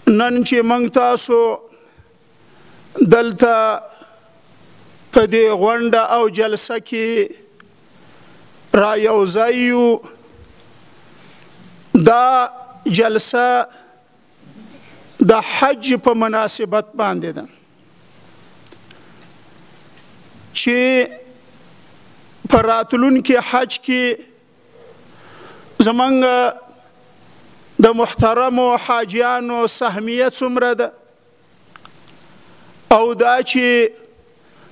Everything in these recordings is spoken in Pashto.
نن چې موږ تاسو دلته په دې غونډه او جلسه کې را یوځای یو، دا جلسه د حج په مناسبت باندې ده چې په راتلونکي حج کې زمونږ د محترمو حاجیانو سهمیه څومره ده، او دا چې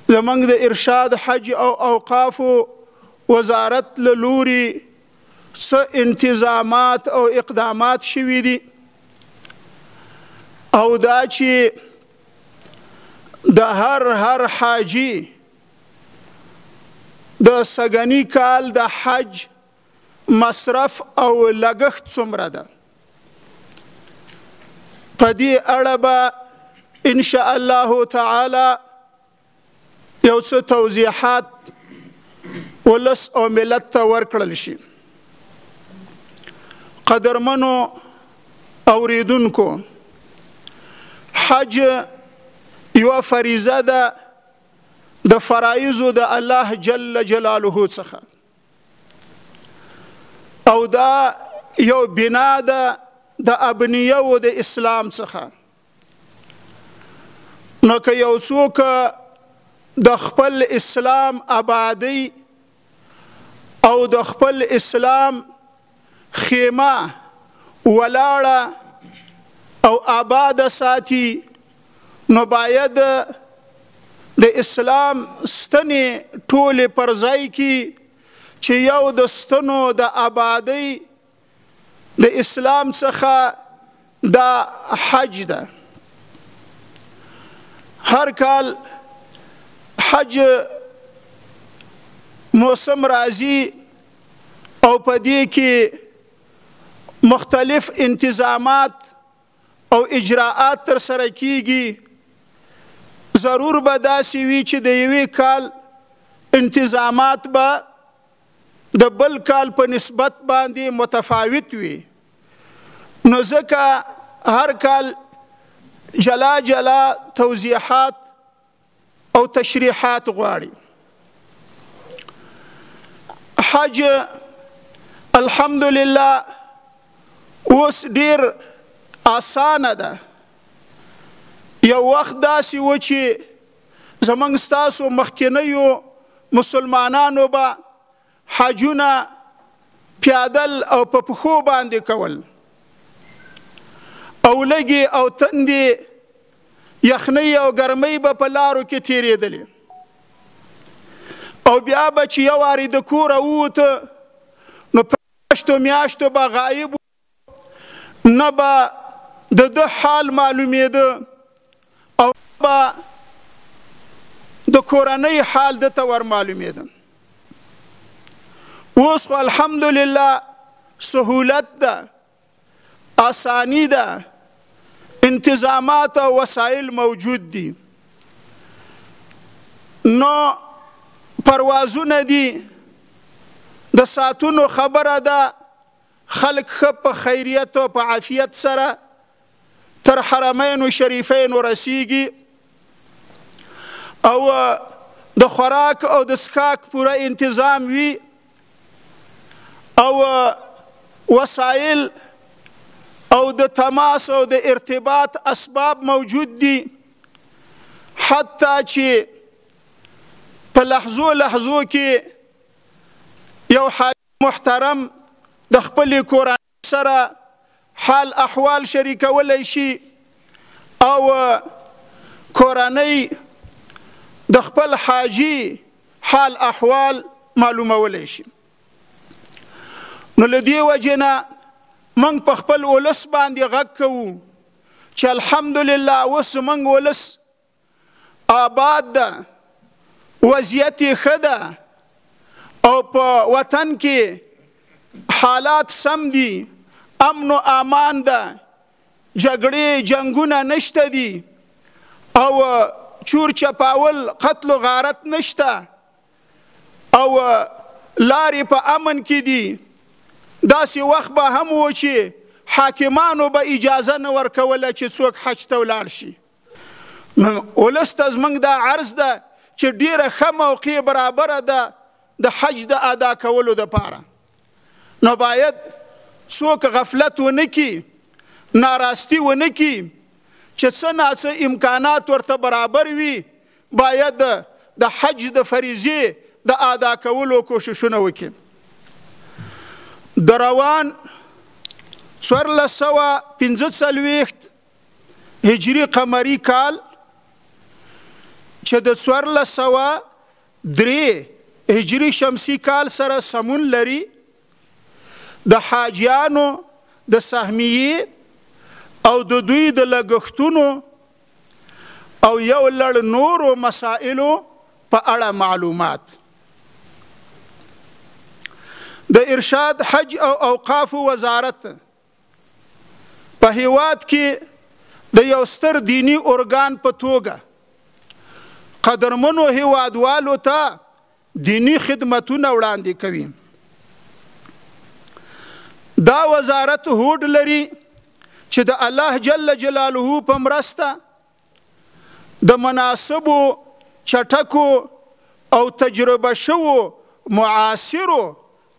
زمونږ د ارشاد حج او اوقافو وزارت له لوري څه انتظامات او اقدامات شوي دي، او دا چې د هر حاجی د سګنی کال د حج مصرف او لګښت څومره ده. په دې اړه به ان شاء الله تعالی یو څه توضیحات ولس او ملت ته ورکړل شي. قدرمنو اوریدونکو، حج یو فریضه ده د فرایضو د الله جل جلاله څخه، او دا یو بنا ده د ابنیه و د اسلام څخه. نو که یو څوک د خپل اسلام آبادی او د خپل اسلام خیمه ولاړه او آباد ساتي، نو باید د اسلام ستنې ټولې پر ځای کی چې یو د ستنو د آبادی د اسلام څخه دا حج ده. هر کال حج موسم راځي او په دې کې مختلف انتظامات او اجراءات تر سره کیږي. ضرور به داسې وي چې د یوې کال انتظامات به د بل کال په نسبت باندې متفاوت وي، نو ځکه هر کال جلا جلا توضیحات او تشریحات غواړي. حج الحمدلله اوس ډیر آسانه ده. یو وخت داسې و چې زمونږ ستاسو مخکینیو مسلمانانو به حجونه پیادل او په پښو باندې کول، او لږې او تندې یخنۍ او ګرمۍ به په لارو کې تیرېدلې، او بیا به چې یو وارې د کوره ووته نو په میاشتو به غایب نه به د ده حال معلومېده او به د کورنۍ حال دته ور معلومېده. اوس خو الحمدلله سهولت ده، آسانی ده، انتظامات او وسایل موجود دي. نو پروازونه دي، د ساعتونو خبره ده، خلق ښه په خیریت او په عافیت سره تر حرمین شریفین رسیږي، او د خوراک او د څښاک پوره انتظام وي، او وسایل او د تماس او د ارتباط اسباب موجود دي، حتی چې په لحظو کې یو حاجی محترم د خپلې کورنۍ سره حال احوال شریکولی شي، او کورنۍ د خپل حاجی حال احوال معلومولی شي. نو له دې وجې نه موږ په خپل ولس باندې غږ کوو چې الحمدلله اوس زموږ ولس آباد ده، وضعیت یې ښه ده، او په وطن کې حالات سم دي، امن و امان ده، جګړې جنګونه نشته دي، او چور چپاول قتل و غارت نشته، او لارې په امن کې دي. داسې وخت به هم و چې حاکمانو به اجازه نه ورکوله چې څوک حج ته ولاړ شي. نو ولس ته زموږ دا عرض ده چې ډیره ښه موقع برابره ده د حج د ادا کولو دپاره. نو باید څوک غفلت ونه کړي، ناراستی ونه کړي، چې څه ناڅه امکانات ورته برابر وي باید د حج د فریضې د ادا کولو کوششونه وکړي. د روان 1445 هجري قمري کال چې د 1403 هجري شمسي کال سره سمون لري، د حاجیانو د سهمیې او د دوی د لګښتونو او یو لړ نورو مسائلو په اړه معلومات. د ارشاد حج او اوقاف وزارت په هیواد کې د یو ستر دینی ارګان په توګه قدرمنو هیوادوالو ته دینی خدمتونه وړاندې کوي. دا وزارت هوډ لري چې د الله جل جلاله په مرسته د مناسبو، چټکو او تجربه شوو معاصرو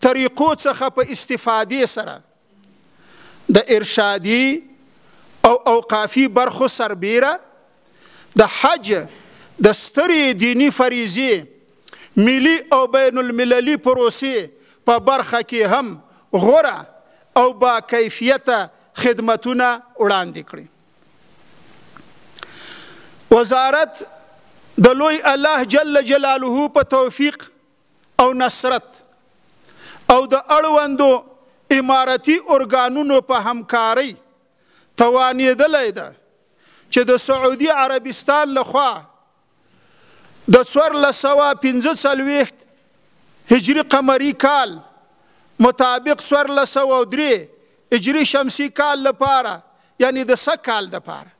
طریقو څخه په استفادې سره د ارشادي او اوقافي برخو سربیره د حج د سترې دینی فریضې ملي او بین المللي پروسې په برخه کې هم غوره او با کیفیته خدمتونه وړاندې کړي. وزارت د لوی الله جل جلاله په توفیق او نصرت او د اړوندو امارتي ارګانونو په همکارۍ توانېدلی ده چې د سعودي عربستان لخوا د 1445 هجري قمري کال مطابق 1403 هجري شمسي کال لپاره یعنی د سږ کال دپاره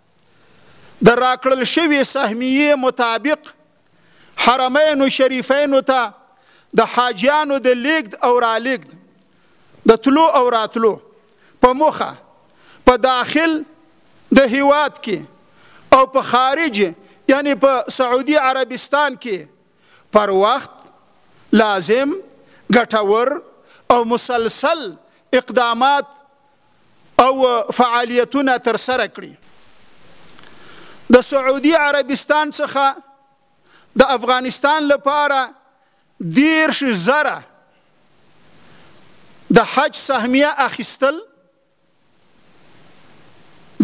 د راکړل شوي سهمیې مطابق حرمینو شریفینو ته د حاجیانو د لیږد او رالیږد، د تلو او راتلو په موخه په داخل د هیواد کې او په خارج یعنی په سعودي عربستان کې پر وخت لازم، ګټور او مسلسل اقدامات او فعالیتونه ترسره کړي. د سعودي عربستان څخه د افغانستان لپاره 10,000 د حج سهمیه اخیستل،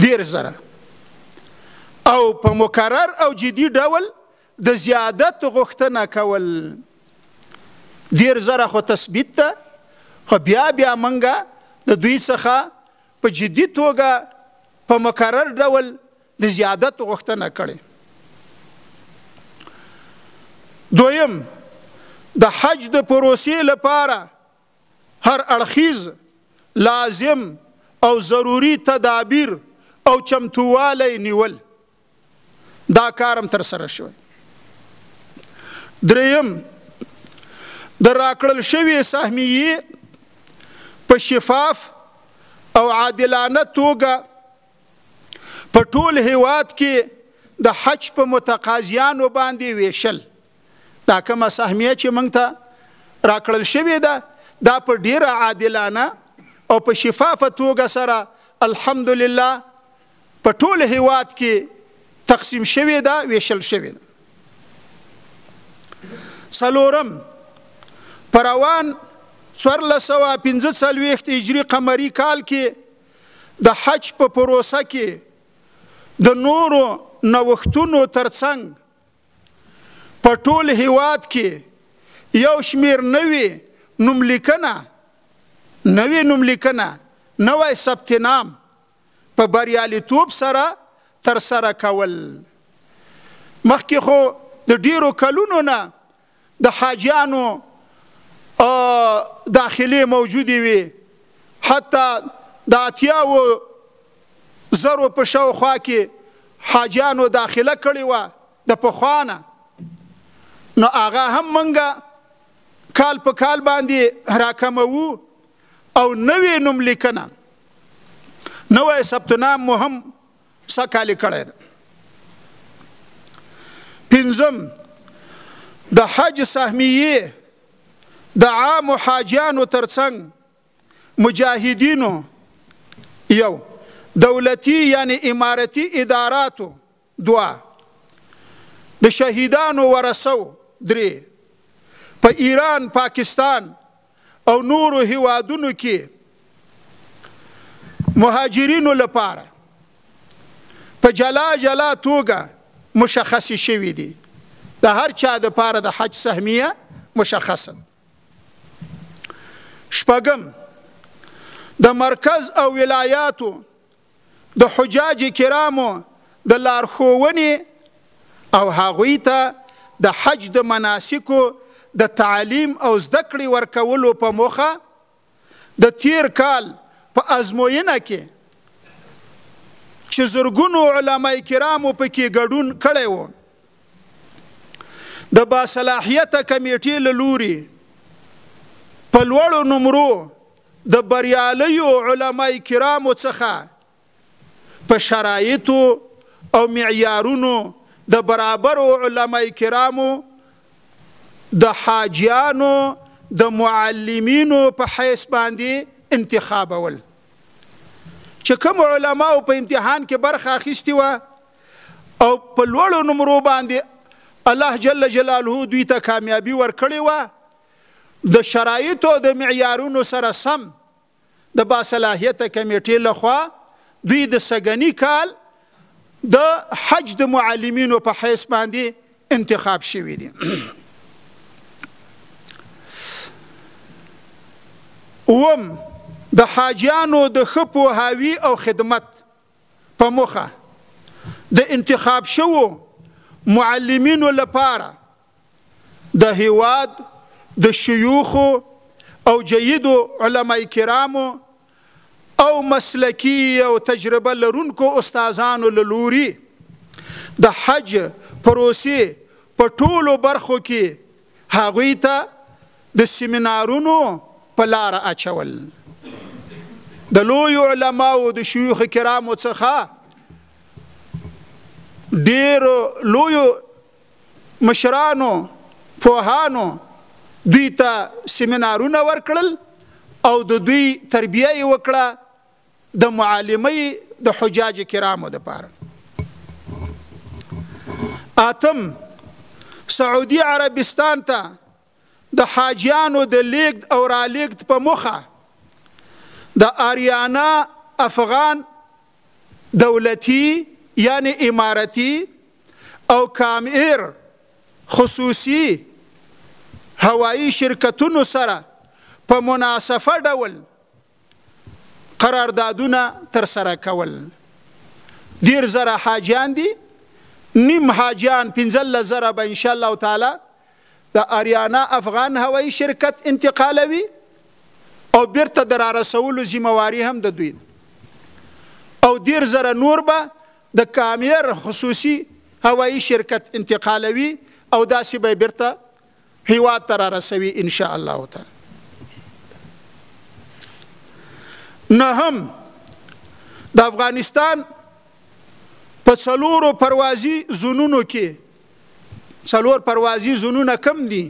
10,000 او په مکرر او جدي ډول د زیادت غوښتنه کول. 10,000 خو تثبیت ده، خو بیا منګه د دوی څخه په جدي توګه په مکرر ډول د زیادت غوښتنه کړي. دویم، د حج د پروسې لپاره هر اړخیز لازم او ضروري تدابیر او چمتووالی نیول، دا کارم ترسره شوی. دریم، د راکړل شوي سهمیې په شفاف او عادلانه توګه په ټول هیواد کې د حج په متقاضیانو باندې ویشل. دا کومه سهمیه چې موږ ته راکړل شوې ده دا په ډیره عادلانه او په شفافه توګه سره الحمدلله په ټول هیواد کې تقسیم شوې ده، ویشل شوې ده. څلورم، په روان 1445 هجري قمري کال کې د حج په پروسه کې د نورو نوښتونو ترڅنګ په ټول هیواد کې یو شمیر نوې نوملیکنه نوی ثبت نام په بریالیتوب سره ترسره کول. مخکې خو د ډیرو کلونو نه د حاجیانو داخلي موجودې وي، حتی د 80,000 په شاوخوا کې حاجیانو داخله کړې وه د پخوانه. نو هغه هم منګه کال په کال باندې راکموو او نوې نوملیکنه نوې ثبت نام مو هم سکالي کړی ده. پنځم د حج سهمیې د عامو حاجیانو ترڅنګ مجاهدینو یو دولتي یعنی امارتي اداراتو 2 د شهیدانو ورثو 3 په ایران پاکستان او نورو هیوادونو کې مهاجرینو لپاره په جلا جلا توګه مشخص شوي دي. د هر چا د پاره د حج سهمیه مشخصه. شپږم د مرکز او ولایاتو د حجاج کرامو د لارښوونې او هغوی ته د حج د مناسکو د تعلیم او زده کړې ورکولو په موخه د تیر کال په ازموینه کې چې زرګونو علماء کرامو پکې ګډون کړی و د باصلاحیته کمیټې له لوري په لوړو نمرو د بریالیو علماء کرامو څخه په شرایطو او معیارونو د برابرو علماء کرامو د حاجیانو د معلمینو په حیث باندې انتخابول چې کوم علماو په امتحان کې برخه اخیستې وه او په لوړو نمرو باندې الله جل جلاله دوی ته کامیابي ورکړې وه د شرایطو د معیارونو سره سم د باصلاحیته کمیټې لخوا دوی د سږني کال د حج د معلمینو په حیث باندې انتخاب شوي دي. اوم د حاجیانو د ښه پوهاوي او خدمت په موخه د انتخاب شوو معلمینو لپاره د هیواد د شیوخو او جیدو علماء کرامو او مسلکی او تجربه لرونکو استادانو له لوري د حج پروسې په ټولو برخو کې هغوی ته د سیمینارونو په لاره اچول. د لویو علماو د شیوخ کرامو څخه ډیرو لویو مشرانو پوهانو دوی ته سیمینارونه ورکړل او د دوی تربیه یې وکړه د معلمۍ د حجاج کرامو دپاره. اتم سعودي عربستان ته د حاجیانو د لیږد او رالیږد په موخه د آریانا افغان دولتي یعنی امارتي او کامئر خصوصي هوایی شرکتونو سره په مناسبه ډول قراردادونه ترسره کول. ډیر زره حاجیان دي، نیم حاجیان 15,000 به ان شاء الله تعالی د آریانا افغان هوایی شرکت انتقالوي او بیرته د رارسولو ذمہواری هم د دوی او ډیر زره نور به د کامیر خصوصي هوایی شرکت انتقالوي او داسې به بیرته هیواد ته رارسوي ان شاء الله تعالی. نهم د افغانستان په 4 پروازي زونونو کې 4 پروازي زونونه کم دي: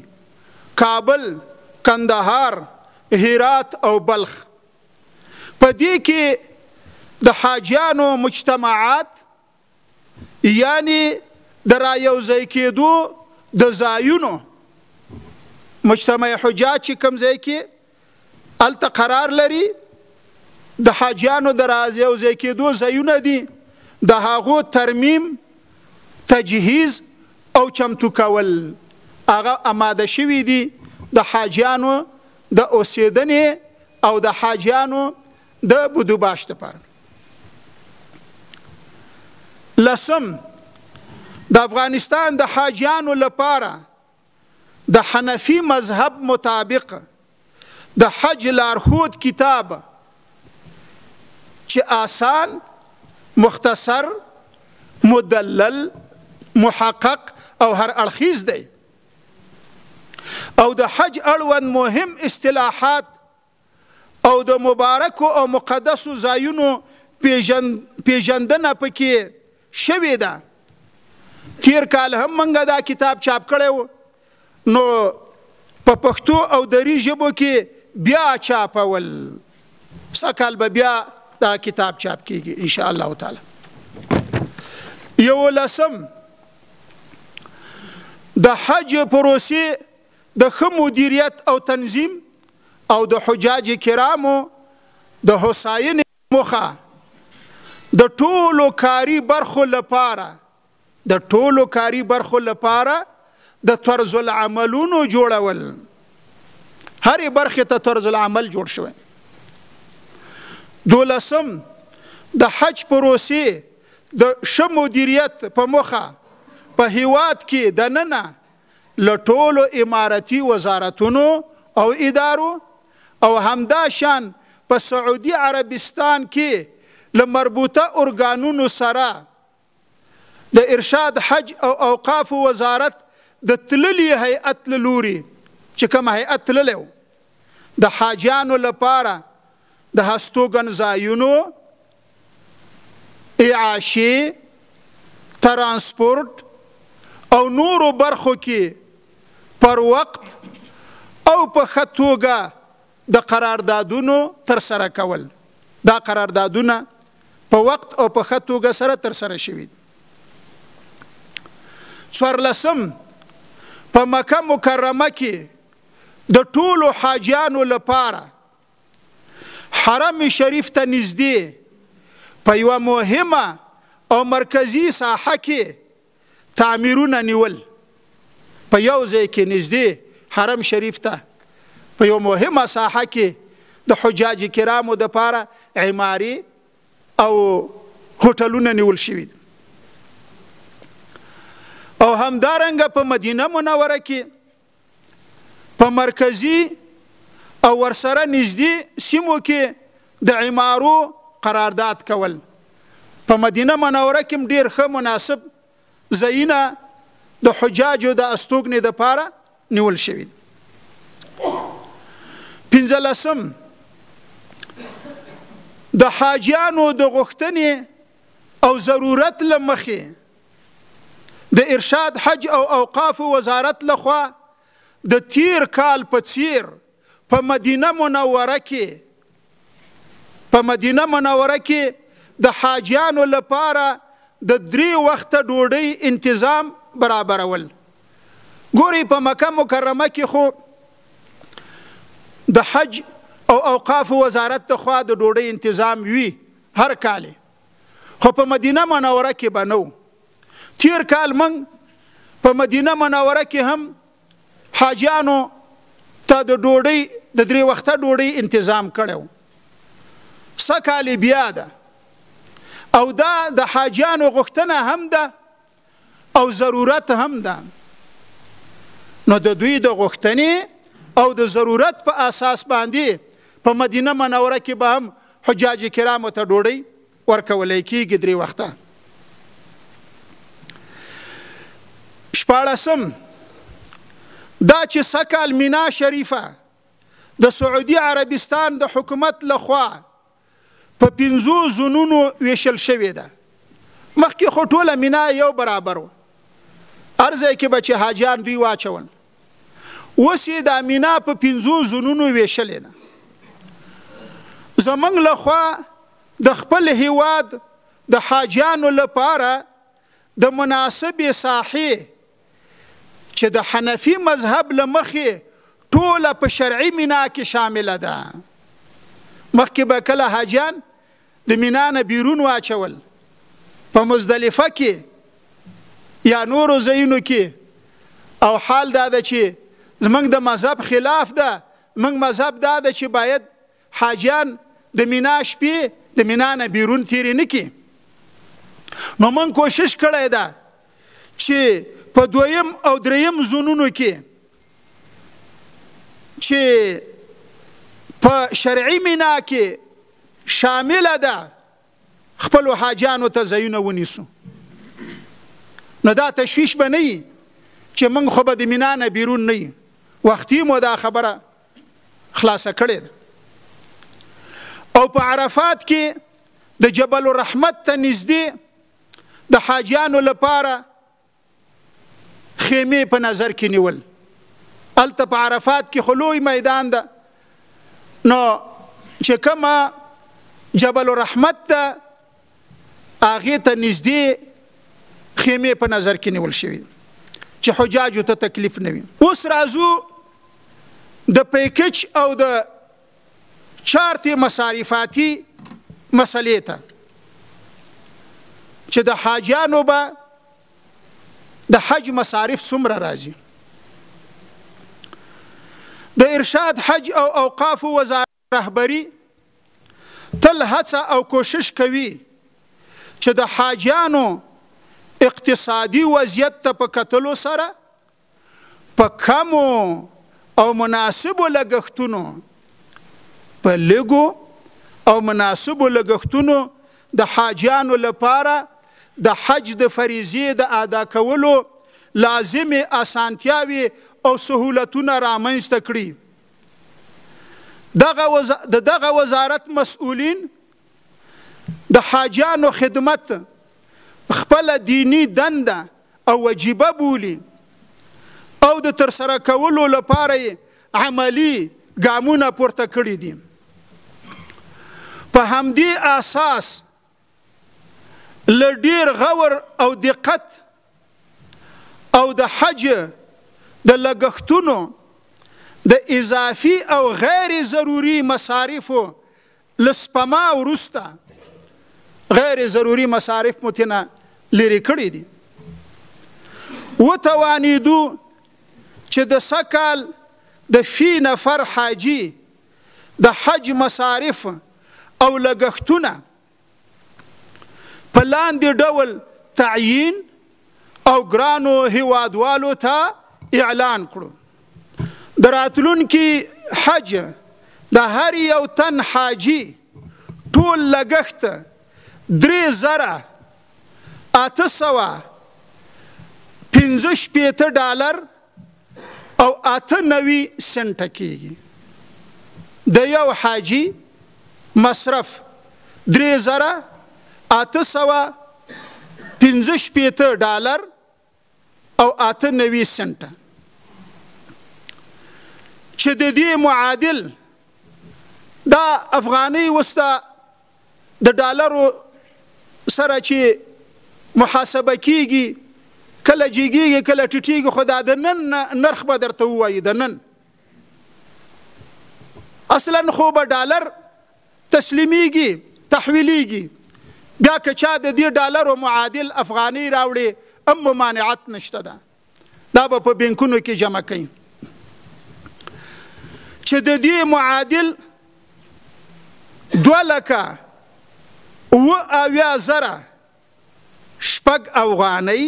کابل، کندهار، هرات او بلخ. په دې کې د حاجیانو مجتمعات یعنی د رایوځای کېدو د ځایونو مجتمع حجاج چې کوم ځای کې هلته قرار لري د حاجیانو د رایوځای کېدو ځایونه دي، د هغو ترمیم، تجهیز او چمتو کول هغه آماده شوي دي د حاجیانو د اوسېدنې او د حاجیانو د بودوباش لپاره. لسم د افغانستان د حاجیانو لپاره د حنفي مذهب مطابق د حج لارښود کتاب چې آسان، مختصر، مدلل، محقق او هر اړخیز دی او د حج اړوند مهم اصطلاحات او د مبارکو او مقدسو ځایونو پیژندنه پکې شوې ده. تیر کال هم موږ دا کتاب چاپ کړی و، نو په پښتو او دري ژبو کې بیا چاپول، سږکال به بیا دا کتاب چاپ کیږي ان شاء الله تعالی. 11 د حج پروسې د ښه مدیریت او تنظیم او د حجاج کرامو د هوساینې موخه د ټولو کاري برخو لپاره د طرز العملونو جوړول. هرې برخې ته طرز العمل جوړ شوی. 12 د حج پروسې د ښه مدیریت په موخه په هیواد کې دننه له ټولو امارتي وزارتونو او ادارو او همدا شان په سعودي عربستان کې له مربوطه ارګانونو سره د ارشاد حج او اوقاف وزارت د تللي هیئت له لوري چې کوم هیئت تللی و د حاجیانو لپاره د هستوګن ځایونو، اعاشې، ترانسپورت او نورو برخو کې پر وخت او په ښه توګه د قراردادونو ترسره کول. دا قراردادونه په وخت او په ښه توګه سره ترسره شوي. 14 په مکه مکرمه کې د ټولو حاجیانو لپاره حرم شریف ته نږدې په یوه مهمه او مرکزی ساحه کې تعمیرونه نیول. په یو ځای کې نږدې حرم شریف ته په یو مهمه ساحه کې د حجاج کرامو دپاره عماري او هوټلونه نیول شوي. او همدارنګه په مدینه منوره کې په مرکزی او ورسره نږدې سیمو کې د عمارو قرارداد کول. په مدینه منوره کې ډیر ښه مناسب ځایونه د حجاجو د استوګنې دپاره نیول شوي. 15 د حاجیانو د غوښتنې او ضرورت له مخې د ارشاد حج او اوقاف وزارت لخوا د تیر کال په څیر په مدینه منوره کې د حاجیانو لپاره د 3 وخته ډوډۍ انتظام برابرول. ګورئ په مکه مکرمه کې خو د حج او اوقاف وزارت لخوا د ډوډۍ انتظام وي هر کال، خو په مدینه منوره کې به نه و. تیر کال موږ په مدینه منوره کې هم حاجیانو ته د ډوډۍ د 3 وخته ډوډۍ انتظام کړی و. سږکال بیا ده او دا د حاجیانو غوښتنه هم ده او ضرورت هم ده. نو د دوی د غوښتنې او د ضرورت په اساس باندې په مدینه منوره کې به هم حجاج کرامو ته ډوډۍ ورکولی کېږي 3 وخته. 14 دا چې سږکال مینا شریفه د سعودي عربستان د حکومت لخوا په 5 زونونو ویشل شوې ده. مخکې خو ټوله مینا یو برابر و، هر ځای کې به چې حاجیان دوی واچول. اوس یې دا مینا په 5 زونونو ویشلې ده. زموږ لخوا د خپل هیواد د حاجیانو لپاره د مناسبې ساحې چې د حنفي مذهب له مخې ټوله په شرعي مینا کې شامله ده. مخکې به کله حاجیان د مینا نه بیرون واچول، په مزدلفه کې یا نورو ځایونو کې، او حال دا ده چې زموږ د مذهب خلاف ده. موږ مذهب دا ده چې باید حاجیان د مینا شپې د مینا نه بیرون تیرې نه کړي. نو موږ کوشش کړی ده چې په 2 او 3 زونونو کې چې په شرعي مینا کې شامله ده خپلو حاجیانو ته ځایونه ونیسو. نو دا تشویش به نه وي چې موږ خو به د مینا نه بیرون نه یو. وختي مو دا خبره خلاصه کړې ده. او په عرفات کې د جبل الرحمت ته نږدې د حاجیانو لپاره خیمې په نظر کې نیول. هلته په عرفات کې خو لوی میدان ده، نو چې کومه جبل الرحمت ته هغې ته نږدې خیمې په نظر کې نیول شوي چې حجاجو ته تکلیف نه وي. اوس راځو د پیکج او د چارت مصارفاتي مسلې ته چې د حاجیانو به د حج مصارف څومره راځي. د ارشاد حج او اوقاف وزارت رهبري تل هڅه او کوشش کوي چې د حاجیانو اقتصادي وضعیت ته په کتلو سره په کمو او مناسبو لګښتونو په لږو او مناسبو لګښتونو د حاجیانو لپاره د حج د فریضې د ادا کولو لازمې اسانتیاوي او سهولتونه رامنځته کړي. دغه وزارت مسؤلین د حاجیانو خدمت خپل دینی دنده او وجیبه بولي او د ترسره کولو لپاره عملی ګامونه پورته کړي دي. په همدې اساس له ډیر غور او دقت او د حج د لګښتونو د اضافي او غیر ضروري مصارفو له سپما وروسته غیر ضروري مصارف مو ترنه لرې کړي دي. وتوانېدو چې د سږ د فی نفر حاجي د حج مصارف او لګښتونه په لاندې ډول تعیین او ګرانو هیوادوالو ته اعلان کړو. د راتلونکي حج د هر یو تن حاجي ټول لګښت 3850 ډالر او 98 سنټه کېږي. د یو حاجي مصرف 3850 ډالر او 98 سنټه چې د دې معادل دا افغاني وسته د ډالرو سره چې محاسبه کیږي کله جیږي کله ټیټیږي، خو دا د نن نرخ به درته ووایي. د نن اصلا خو به ډالر تسلیمیږي تحویلیږي، بیا که چا د دې ډالرو معادل افغاني راوړي هم ممانعت نشته ده، دا به په بینکونو کې جمع کوي چې د دې معادل 2,70,000 شپږ افغانۍ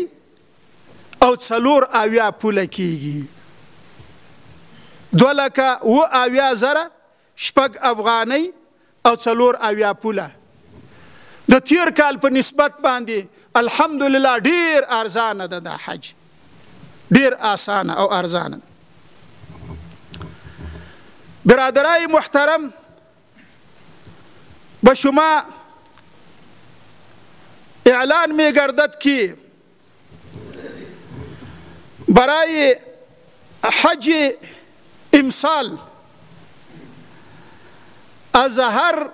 او 4 پوله کېږي. 2,70,000 شپږ افغانۍ او 4 پوله د تیر کال په نسبت باندې الحمدلله ډیر ارزانه ده. د حج ډیر آسانه او ارزانه. برادرای محترم، به شما اعلان می گردد که برای حج امسال از هر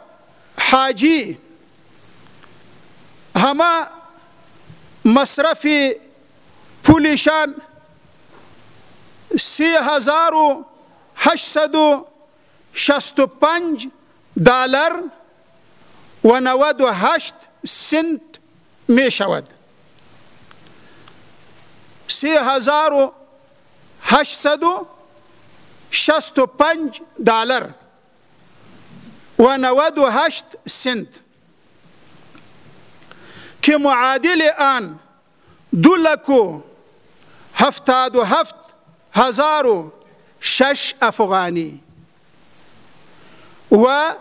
حاجی همه مصرف پولشان 3,865 دلار و 98 سنت می شود. 3,865 دلار و 98 سنت که معادل آن 2,77,006 افغانی و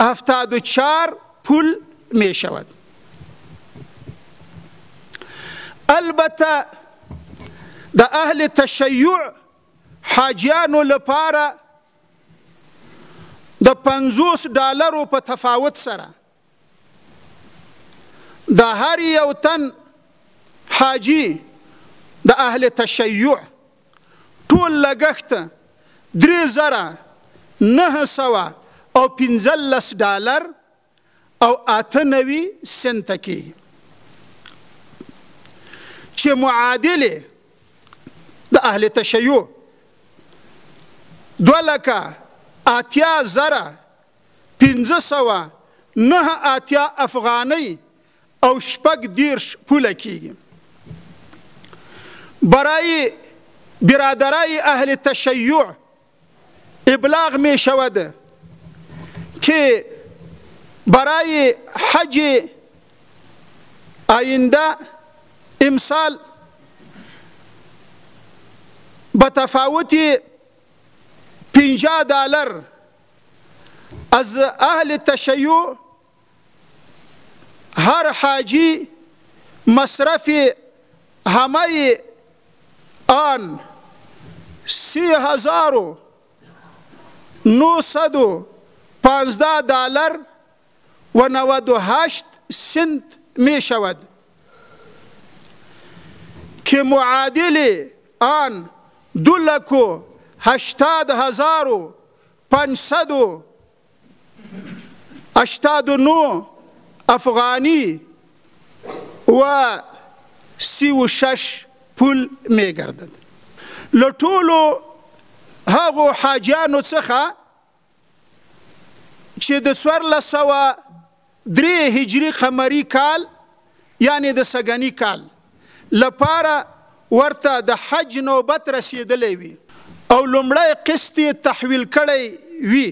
74 پول می شود. البته د اهل تشیع حاجیانو لپاره د 50 ډالرو په تفاوت سره د هر یو تن حاجی د اهل تشیع ټول لګښت 3915 ډالر او 98 سنت کېږي چې معادل د اهل تشیع 2,80,509 افغانۍ او 18 پوله کېږي. برای برادرای اهل تشیع ابلاغ می شود که برای حج آینده امسال به تفاوت $50 از اهل تشیع هر حاجی مصرف همه آن $3,915 و 98 سنت می شود که معادل آن 2,80,589 افغانی و 36 پول می گردد. لټولو هغو حاجیانو څخه چې د 1403 هجری قمری کال یعنی د سګنی کال لپاره ورته د حج نوبت رسیدلې وي او لومړی قسط تحویل کړی وي،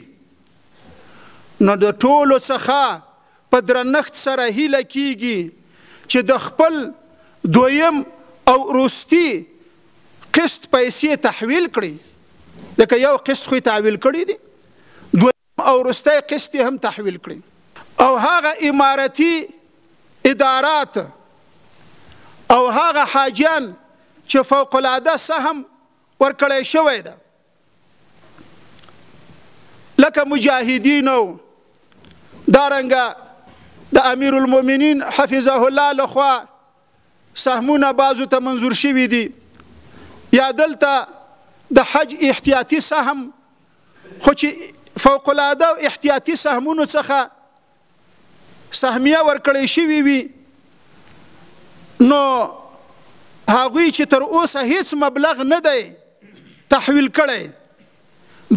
نو د ټولو څخه په درنښت سره هیله کیږي چې د خپل دویم او وروستي قسط پیسې تحویل کړي. لکه یو قسط خو تحویل کړي دي، دویم او وروستی قسط هم تحویل کړي، او هغه امارتي ادارات او هغه حاجیان چې فوق العاده سهم ورکړی شوی ده لکه مجاهدینو دارنګه د امیر المؤمنین حفظه الله لخوا سهمونه بعضو ته منظور شوي دي، یا دلته د حج احتیاطي سهم خو چې فوق العاده او احتیاطي سهمونو څخه سهمیه ورکړی شوي وي، نو هغوی چې تر اوسه هیڅ مبلغ نه دی تحویل کړی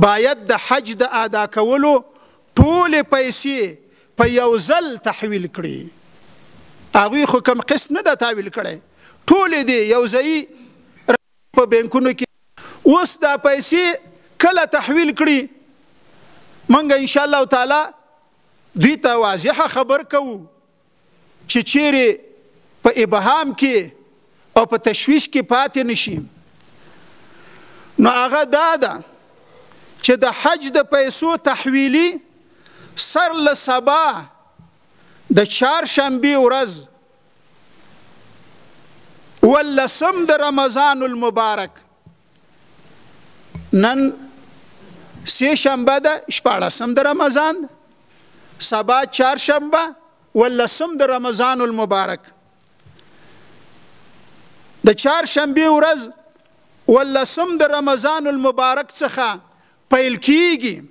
باید د حج د ادا کولو ټولې پیسې په یو ځل تحویل کړي. هغوی خو کم قسط نه ده تحویل کړی، ټولې دي یو ځایي په بینکونو کې. اوس دا پیسې کله تحویل کړي موږ انشاءالله تعالی دوی ته واضحه خبر کوو چې چیرې په ابهام کې او په تشویش کې پاتې نشي. نو هغه دا ده چې د حج د پیسو تحویلي سر له سبا د چهارشنبې ورځ 18 د رمضان المبارک، نن سه شنبه ده 14 د رمضان، سبا چهارشنبه 18 د رمضان المبارک، د چهارشنبې ورځ 18 د رمضان المبارک څخه پیل کیږي